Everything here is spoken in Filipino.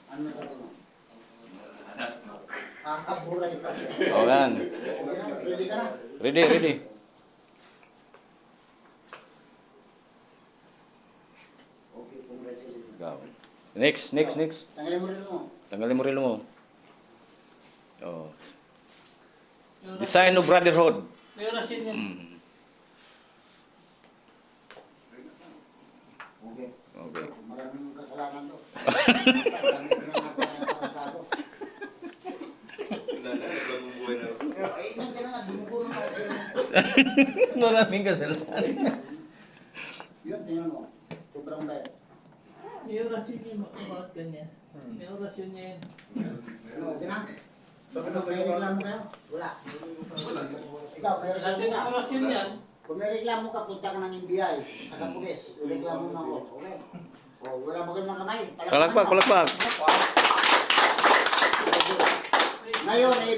Ano sabi mo? Buray pa siya. O yan. Ready ka na? Ready, ready. Okay, congratulations. Go. Next, next, next. Tanggalin mo rin mo. Tanggalin mo relo mo. Oh. Design of brotherhood. May orasin yan. Mm. Okay. Okay. Maraming kasalanan to. Maraming pinangako. Ay, nandiyan na nga, dumugo na ako. Maraming kasalanan. Yun, tingnan mo. Sobrang bayad. May orasin yan. Bakit ganyan? May orasyon niya yan. Ano, okay na? Ano, may reklamo kayo? Wala. Ikaw, may Wala din reklamo ang ka? orasyon yan. Kung may reklamo ka, punta ka ng NBI. Sa Kapulis. Reklamo mo ako. Okay? O, wala mo kayong mga kamay. Palakpak, palakpak. Ngayon, eh,